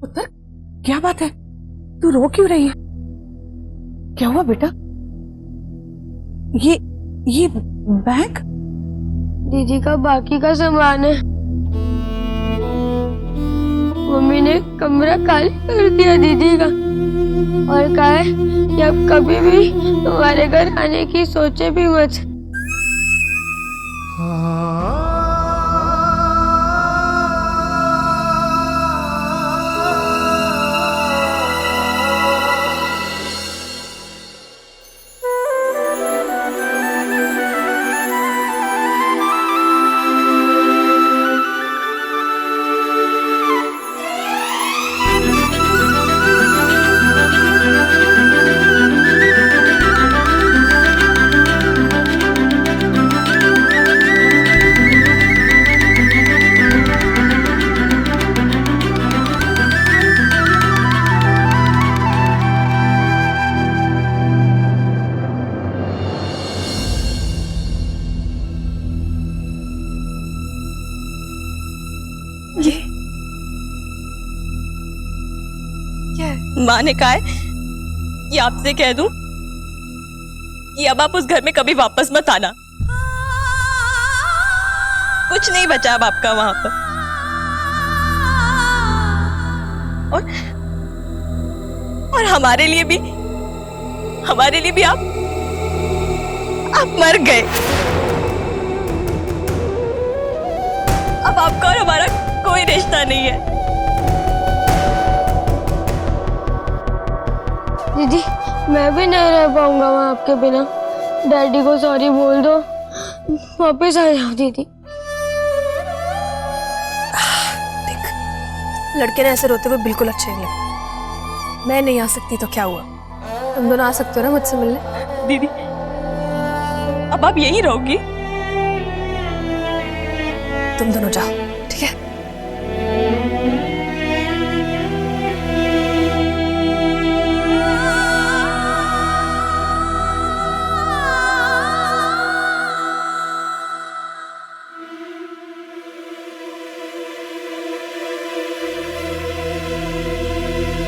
पुत्र, क्या बात है? तू रो क्यों रही है? क्या हुआ बेटा? ये बैग? दीदी का बाकी का सामान है। मम्मी ने कमरा खाली कर दिया दीदी का और कहा है कि अब कभी भी हमारे घर आने की सोचे भी मत। माँ ने कहा है कि आपसे कह दूं कि अब आप उस घर में कभी वापस मत आना। कुछ नहीं बचा अब आपका वहां पर। और हमारे लिए भी आप मर गए। अब आपका और हमारा कोई रिश्ता नहीं है। दीदी, मैं भी नहीं रह पाऊंगा वहां आपके बिना। डैडी को सॉरी बोल दो, वापस आ जाओ दीदी। देख, लड़के ने ऐसे रोते हुए बिल्कुल अच्छे नहीं लगते। मैं नहीं आ सकती तो क्या हुआ, तुम दोनों आ सकते हो ना मुझसे मिलने। दीदी, अब आप यहीं रहोगी? तुम दोनों जाओ, ठीक है?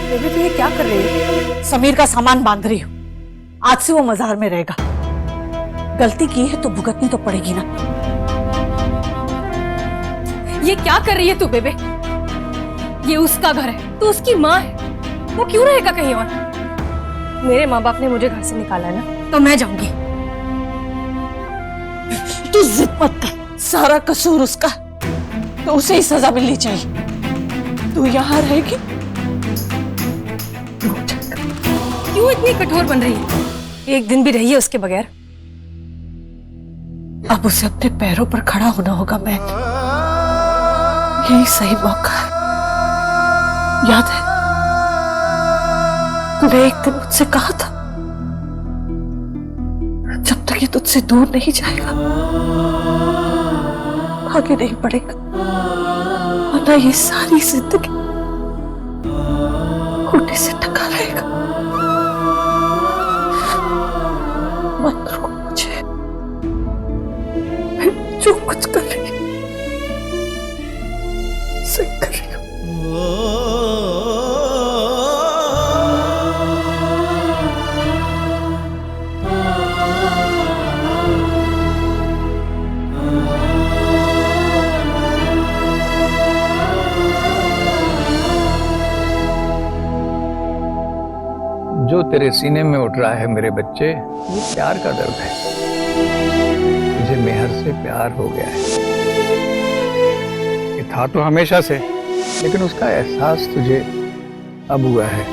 बेबी, तू ये क्या कर रही है? समीर का सामान बांध रही हूँ। आज से वो मजार में रहेगा। गलती की है तो भुगतनी तो पड़ेगी ना। ये क्या कर रही है तू बेबे? ये उसका घर है, तू उसकी माँ है। वो क्यों रहेगा कहीं और? मेरे माँ बाप ने मुझे घर से निकाला है ना, तो मैं जाऊंगी। तू जिद मत कर, सारा कसूर उसका, तो उसे ही सजा मिलनी चाहिए। तू यहाँ रहेगी? क्यों इतनी कठोर बन रही है? एक दिन भी रही है उसके बगैर। अब उसे अपने पैरों पर खड़ा होना होगा। मैं यही सही मौका है। याद है तूने एक दिन मुझसे कहा था, जब तक ये तुझसे दूर नहीं जाएगा आगे नहीं बढ़ेगा, वरना ये सारी जिंदगी घुटने से टका रहेगा। मत रोको मुझे, मैं जो कुछ कर रही हूं सही कर रही हूं। जो तेरे सीने में उठ रहा है मेरे बच्चे, वो प्यार का दर्द है। तुझे मेहर से प्यार हो गया है। ये था तो हमेशा से, लेकिन उसका एहसास तुझे अब हुआ है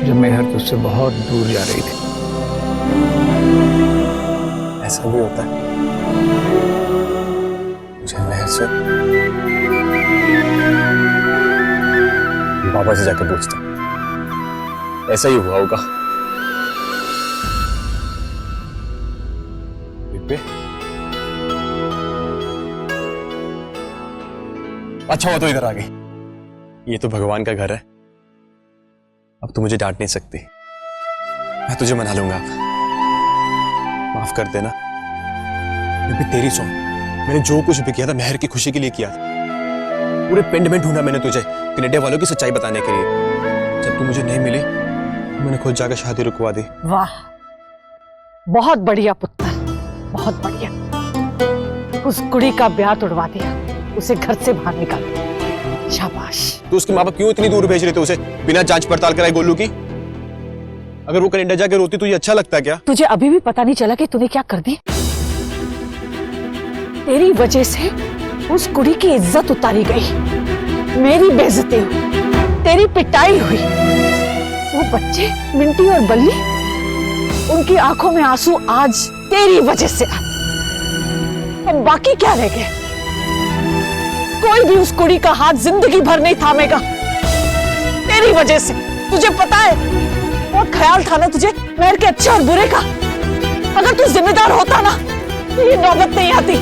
जब मेहर तुझसे बहुत दूर जा रही थी। ऐसा भी होता है? मुझे मेहर से बाबा से जाकर पूछता, ऐसा ही हुआ होगा। बेबे, अच्छा हुआ तो इधर आ गई। ये तो भगवान का घर है, अब तू मुझे डांट नहीं सकती। मैं तुझे मना लूंगा, माफ कर देना। बेबे तेरी सुन, मैंने जो कुछ भी किया था मेहर की खुशी के लिए किया था। पूरे पिंड में ढूंढा मैंने तुझे कनेडा वालों की सच्चाई बताने के लिए। जब तू मुझे नहीं मिली मैंने खुद जाकर शादी रुकवा दी। वाह, बहुत बढ़िया पुत्र, बहुत बढ़िया। उस कुड़ी का ब्याह तोड़वा दिया, उसे घर से बाहर निकाल दिया। शाबाश। तो उसके माँ बाप क्यों इतनी दूर भेज रहे थे उसे बिना जांच पड़ताल कराए गोलू की? अगर वो कनाडा जाके रोती तो ये अच्छा लगता क्या? तुझे अभी भी पता नहीं चला कि तूने क्या कर दी? तेरी वजह से उस कुड़ी की इज्जत उतारी गई, मेरी बेइज्जती हुई, तेरी पिटाई हुई। वो बच्चे मिंटी और बल्ली, उनकी आंखों में आंसू आज तेरी वजह से आए। अब बाकी क्या रह गया? कोई भी उस कुड़ी का हाथ जिंदगी भर नहीं थामेगा तेरी वजह से। तुझे पता है, बहुत ख्याल था ना तुझे मेहर के अच्छे और बुरे का। अगर तू जिम्मेदार होता ना तो ये नौबत नहीं आती।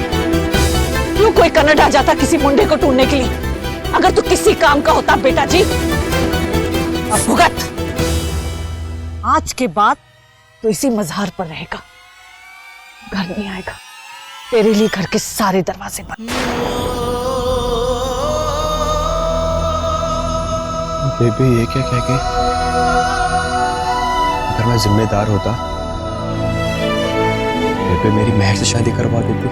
क्यों कोई कनाडा जाता किसी मुंडे को ढूंढने के लिए? अगर तू किसी काम का होता बेटा जी। अब भुगत। आज के बाद तो इसी मज़ार पर रहेगा, घर नहीं आएगा। तेरे लिए घर के सारे दरवाजे बंद। बेबी ये क्या कह के? अगर मैं जिम्मेदार होता बेबी मेरी महर से शादी करवा देती।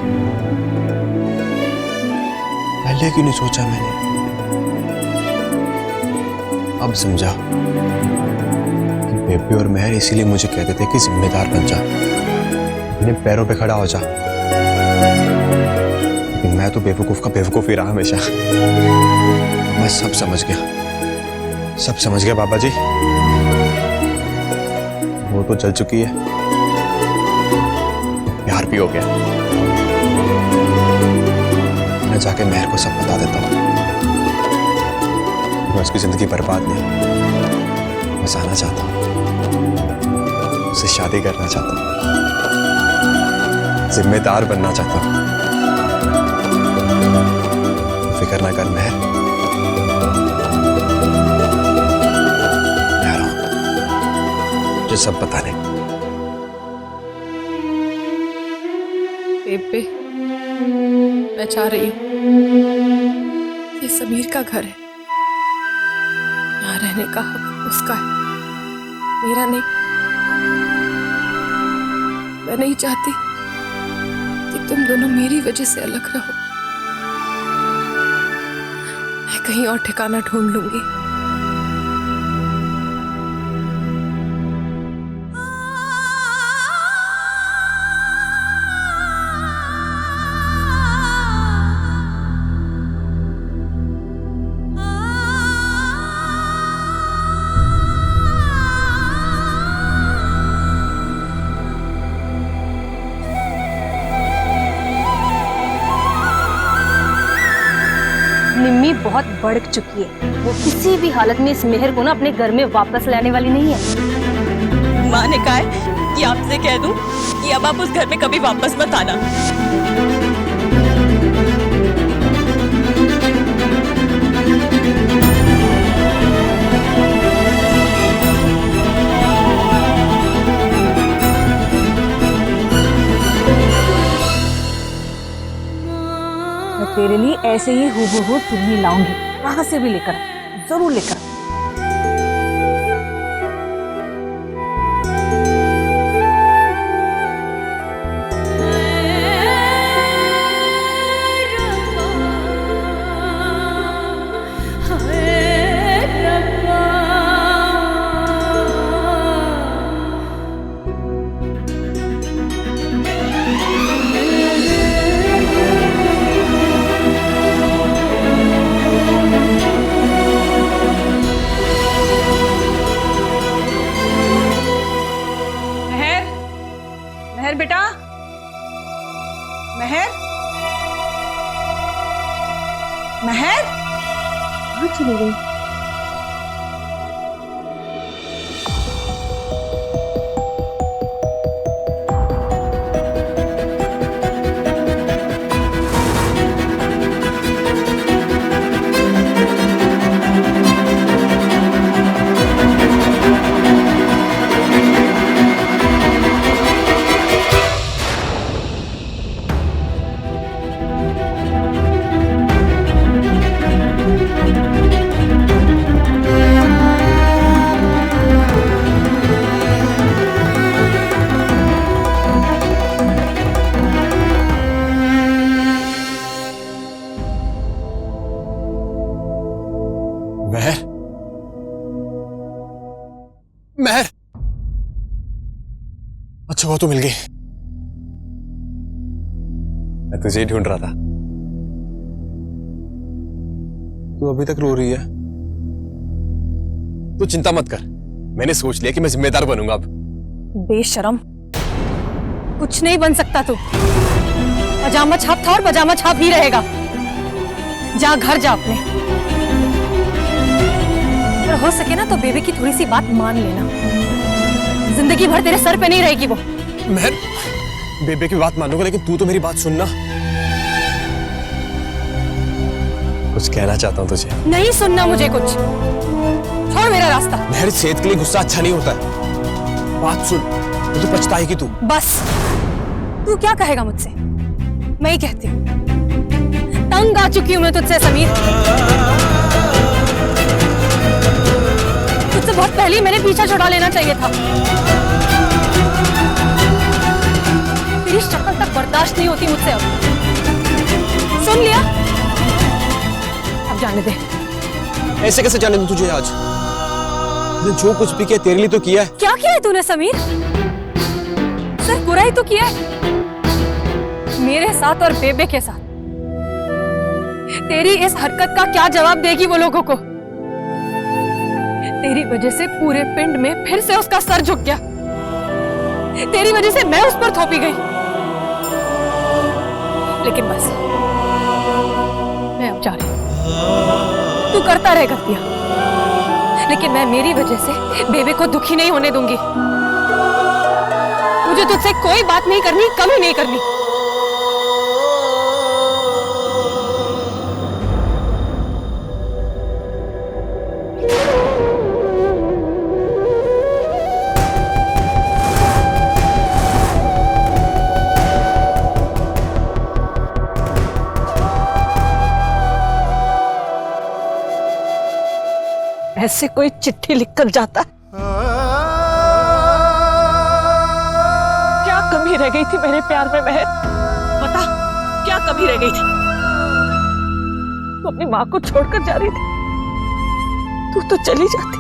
पहले क्यों नहीं सोचा मैंने? अब समझा कि बेबी और महर इसीलिए मुझे कहते थे कि जिम्मेदार बन जा, अपने पैरों पे खड़ा हो जा। लेकिन मैं तो बेवकूफ का बेवकूफ ही रहा हमेशा। मैं सब समझ गया, सब समझ गया बाबा जी। वो तो चल चुकी है, प्यार भी हो गया। मैं जाके महर को सब बता देता हूँ। मैं उसकी जिंदगी बर्बाद नहीं, बसाना चाहता हूँ, उससे शादी करना चाहता हूँ, जिम्मेदार बनना चाहता हूँ। फिक्र ना कर महर, मैं आ रहा हूँ मुझे सब बताने। बेबे, मैं चाह रही हूँ, ये समीर का घर है, यहाँ रहने का हक उसका है, मेरा नहीं। मैं नहीं चाहती कि तुम दोनों मेरी वजह से अलग रहो। मैं कहीं और ठिकाना ढूंढ लूंगी। निम्मी बहुत भड़क चुकी है। वो किसी भी हालत में इस मेहर को ना अपने घर में वापस लाने वाली नहीं है। माँ ने कहा है कि आपसे कह दूं कि अब आप उस घर में कभी वापस मत आना। मैं तेरे लिए ऐसे ही हूबहू चुन्नी लाऊंगी, कहां से भी लेकर जरूर लेकर। महर बेटा, महर, महर, कहाँ चली गई? महर, महर, अच्छा वो तो मिल गई। मैं तुझे ही ढूंढ रहा था। तू अभी तक रो रही है। तू चिंता मत कर, मैंने सोच लिया कि मैं जिम्मेदार बनूंगा अब। बेशरम, कुछ नहीं बन सकता तू। पजामा छाप था और पजामा छाप ही रहेगा। जा घर जा अपने। और हो सके ना तो बेबे की थोड़ी सी बात मान लेना। जिंदगी भर तेरे सर पे नहीं रहेगी वो। मैं बेबे की बात मानूंगा, लेकिन तू तो मेरी बात सुनना। कुछ कहना चाहता हूँ तुझे। नहीं सुनना मुझे कुछ। छोड़ मेरा रास्ता। मेरे सेहत के लिए गुस्सा अच्छा नहीं होता है। बात सुन, तो पछताएगी तू। बस, तू क्या कहेगा मुझसे? मैं ही कहती हूँ। तंग आ चुकी हूँ मैं तुझसे समीर। तुझसे बहुत पहले मैंने पीछा छुड़ा लेना चाहिए था। तेरी शक्ल तक बर्दाश्त नहीं होती मुझसे अब। सुन लिया? अब जाने दे। ऐसे कैसे जाने दूं तुझे आज? मैंने जो कुछ भी किया तेरे लिए तो किया है। क्या किया है तूने समीर? सिर्फ बुरा ही तो किया है मेरे साथ और बेबे के साथ। तेरी इस हरकत का क्या जवाब देगी वो लोगों को? तेरी वजह से पूरे पिंड में फिर से उसका सर झुक गया। तेरी वजह से मैं उस पर थोपी गई। लेकिन बस, मैं अब जा रही हूं। तू करता रह गलतियां, लेकिन मैं मेरी वजह से बेबे को दुखी नहीं होने दूंगी। मुझे तुझसे कोई बात नहीं करनी, कभी नहीं करनी। ऐसे कोई चिट्ठी लिखकर जाता है? क्या कमी रह गई थी मेरे प्यार में महर? बता, क्या कमी रह गई थी? तू अपनी माँ को छोड़कर जा रही थी। तू तो चली जाती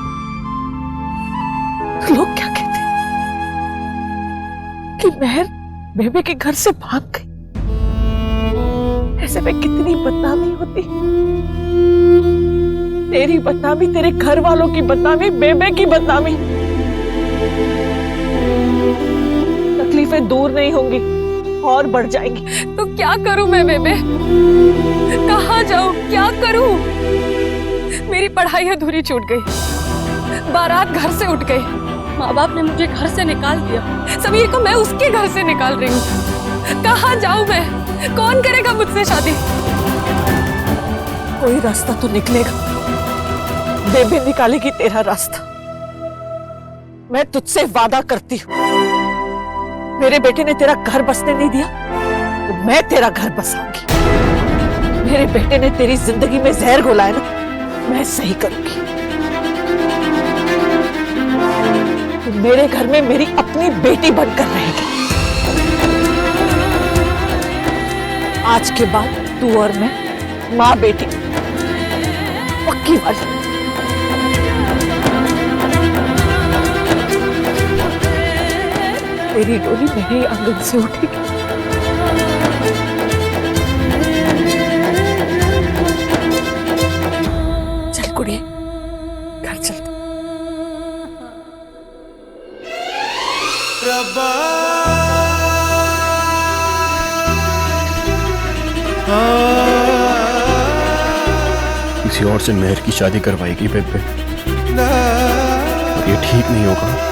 तो लोग क्या कहते कि महर बेबे के घर से भाग गई। ऐसे में कितनी बदनामी होती। तेरी बदनामी, तेरे घर वालों की बदनामी, बेबे की बदनामी। तकलीफें दूर नहीं होंगी और बढ़ जाएंगी। तो क्या करूं मैं बेबे? कहाँ जाऊं? क्या करूं? मेरी पढ़ाई अधूरी छूट गई। बारात घर से उठ गई। माँ बाप ने मुझे घर से निकाल दिया। समीर को मैं उसके घर से निकाल रही हूँ। कहाँ जाऊं मैं? कौन करेगा मुझसे शादी? कोई रास्ता तो निकलेगा। बेबे निकालेगी तेरा रास्ता। मैं तुझसे वादा करती हूँ, मेरे बेटे ने तेरा घर बसने नहीं दिया तो मैं तेरा घर बसाऊंगी। मेरे बेटे ने तेरी जिंदगी में जहर घोला है ना, मैं सही करूंगी। तो मेरे घर में मेरी अपनी बेटी बनकर रहेगी। आज के बाद तू और मैं माँ बेटी पक्की वाली। तेरी डोली मेरे ही आंगन से उठेगी। चल कुड़िए, घर चल। किसी और से मेहर की शादी करवाएगी बेबे, और ये ठीक नहीं होगा।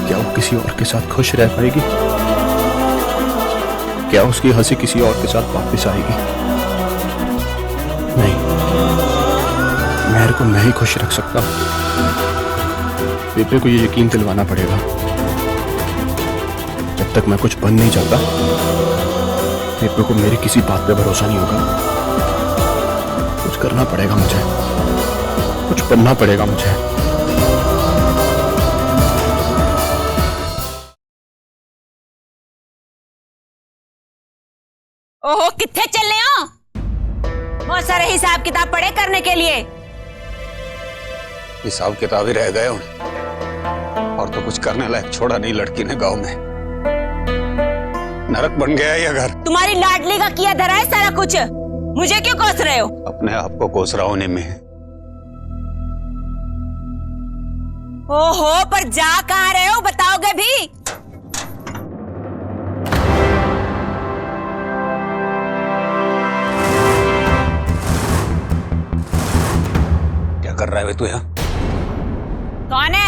क्या वो किसी और के साथ खुश रह पाएगी? क्या उसकी हंसी किसी और के साथ वापस आएगी? नहीं, मेहर को मैं ही खुश रख सकता हूं। बेबे को ये यकीन दिलवाना पड़ेगा। जब तक मैं कुछ बन नहीं जाता, बेबे को मेरी किसी बात पे भरोसा नहीं होगा। कुछ करना पड़ेगा मुझे, कुछ बनना पड़ेगा मुझे। ओहो, किथे चले हो? बहुत सारे हिसाब किताब पड़े करने के लिए। हिसाब किताब ही रह गए और तो कुछ करने लायक छोड़ा नहीं लड़की ने गांव में। नरक बन गया ये घर। तुम्हारी लाडली का किया धरा है सारा कुछ। मुझे क्यों कोस रहे हो? अपने आप को कोस रहा हूं निम्मी। ओहो, पर जा कहाँ रहे हो बताओगे भी? क्या कर रहा है तू यहाँ? कौन है?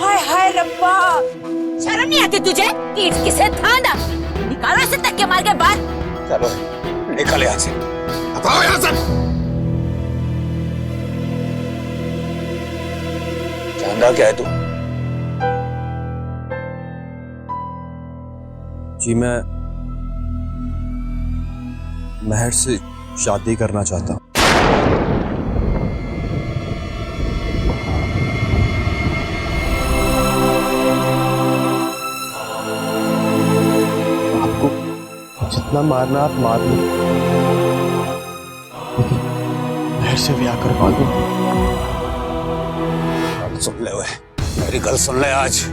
हाय हाय रब्बा, शर्म नहीं आती तुझे? ईट किसे थांदा? निकालो इसे तक के मार के बाहर। चलो निकल यहाँ से, हटाओ यहाँ से। चांदा क्या है तू? जी मैं महर से शादी करना चाहता हूँ। आपको जितना मारना आप मार लो, लेकिन महर से ब्याह करवा दो। सुन ले, मेरी गल सुन ले। आज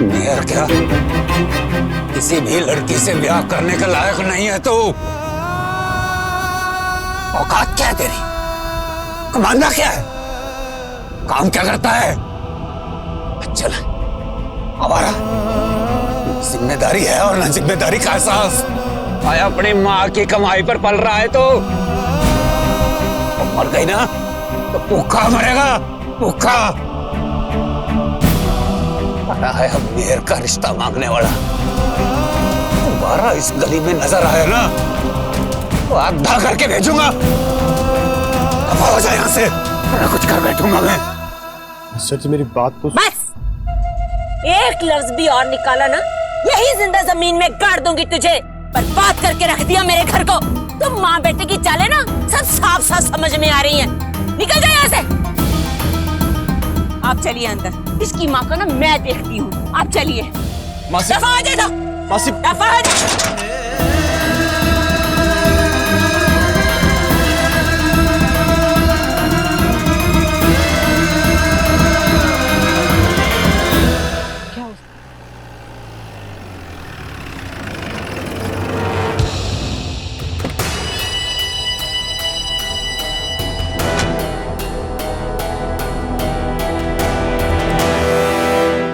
मेहर क्या किसी भी लड़की से ब्याह करने के लायक नहीं है तू। औकात क्या है तेरी? कमाना क्या है? काम क्या करता है? चल हमारा जिम्मेदारी है और ना जिम्मेदारी का एहसास आया। अपनी माँ की कमाई पर पल रहा है तो मर गई ना तो भूखा मरेगा, भूखा। आया है अब मेहर का रिश्ता मांगने वाला। दोबारा इस गली में नजर आया ना तो आधा करके भेजूंगा। दफा हो जाए यहाँ से, कुछ कर बैठूंगा मैं। सर जी मेरी बात तो। बस एक लफ्ज भी और निकाला ना, यही जिंदा जमीन में गाड़ दूंगी तुझे। बर्बाद करके रख दिया मेरे घर को। तुम माँ बेटे की चालें ना सब साफ साफ समझ में आ रही हैं। निकल जाए यहाँ से। आप चलिए अंदर, इसकी माँ को ना मैं देखती हूँ। आप चलिए। दफा हो जाए, मासी। दफा हो जाए।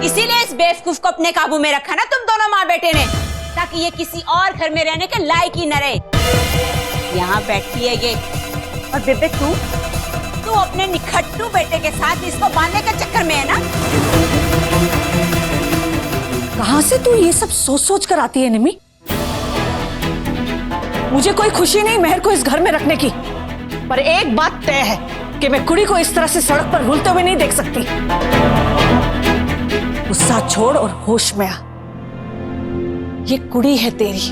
इसीलिए इस बेवकूफ को अपने काबू में रखा ना तुम दोनों माँ बेटे ने, ताकि ये किसी और घर में रहने के लायक ही न रहे। यहाँ बैठी है ये, और बेबे तू अपने निखट्टू बेटे के साथ इसको बांधने के चक्कर में है ना। कहां से तू ये सब सोच सोच कर आती है निमी? मुझे कोई खुशी नहीं महर को इस घर में रखने की, पर एक बात तय है कि मैं कुड़ी को इस तरह से सड़क पर रुलते हुए नहीं देख सकती। गुस्सा छोड़ और होश में आ। ये कुड़ी है तेरी,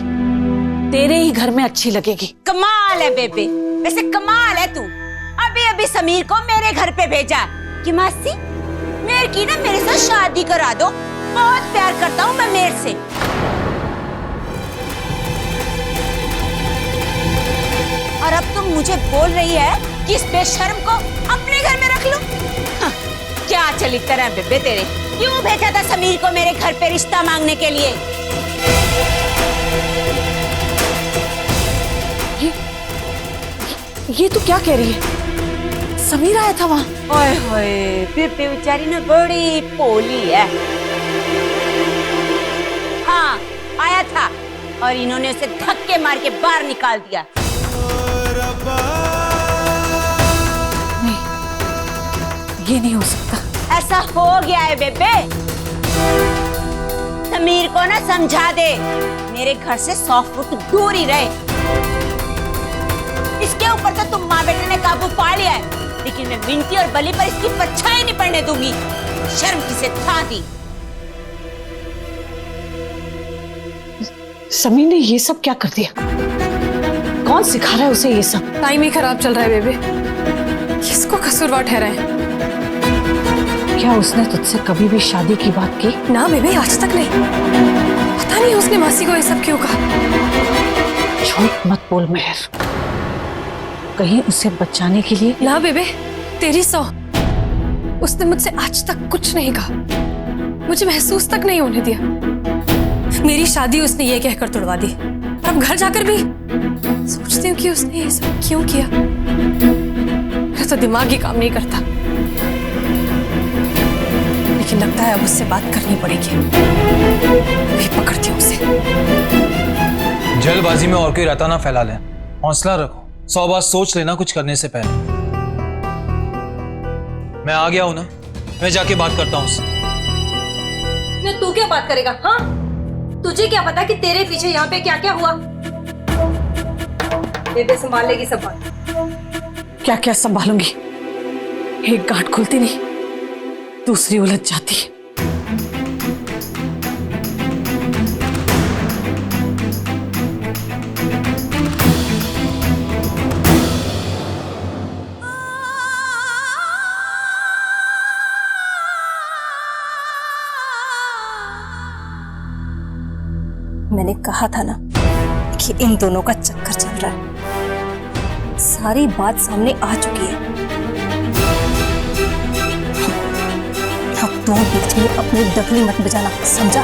तेरे ही घर में अच्छी लगेगी। कमाल है बेबे, वैसे कमाल है तू। अभी अभी समीर को मेरे घर पे भेजा कि मासी मेर की ना मेरे साथ शादी करा दो, बहुत प्यार करता हूँ मैं मेर से। और अब तुम मुझे बोल रही है कि इस बेशर्म को अपने घर में रख लूं? हाँ, क्या चली तरह बेबे तेरे। क्यों भेजा था समीर को मेरे घर पे रिश्ता मांगने के लिए? ये तू क्या कह रही है? समीर आया था वहां? ओए होए, बेबे बेचारी ना बड़ी पोली है। हाँ आया था, और इन्होंने उसे धक्के मार के बाहर निकाल दिया। नहीं, ये नहीं हो सकता। ऐसा हो गया है बेबे। समीर को ना समझा दे मेरे घर से 100 फुट दूर ही रहे। इसके ऊपर तो तुम माँ बेटे ने काबू पा लिया है, लेकिन मैं मिंटी और बली पर इसकी परछाई नहीं पड़ने दूंगी। शर्म किसे था दी। समीर ने ये सब क्या कर दिया? कौन सिखा रहा है उसे ये सब? टाइम ही खराब चल रहा है बेबे, किसको कसूरवार ठहराए? क्या उसने तुझसे कभी भी शादी की बात की? ना बेबे, आज तक नहीं। पता नहीं उसने मासी को ये सब क्यों कहा। झूठ मत बोल मेहर, कहीं उसे बचाने के लिए। ना बेबे, तेरी सौ, उसने मुझसे आज तक कुछ नहीं कहा, मुझे महसूस तक नहीं होने दिया। मेरी शादी उसने ये कहकर तोड़वा दी। अब घर जाकर भी सोचती हूँ कि उसने ये सब क्यों किया। मेरा तो दिमाग ही काम नहीं करता, लेकिन लगता है अब उससे बात करनी पड़ेगी। वही पकड़ती हूँ उसे। जल्दबाजी में और कोई रहता ना फैला लें, हौसला रखो, 100 बार सोच लेना कुछ करने से पहले। मैं आ गया हूं ना, मैं जाके बात करता हूं उससे। तू क्या बात करेगा? हाँ, तुझे क्या पता कि तेरे पीछे यहाँ पे क्या क्या हुआ? बेबे संभाल लेगी सब बात। क्या क्या संभालूंगी, एक गांठ खुलती नहीं दूसरी उलझ जाती। मैंने कहा था ना कि इन दोनों का चक्कर चल रहा है। सारी बात सामने आ चुकी है। अब तुम बीच में अपनी डफली मत बजाना, समझा?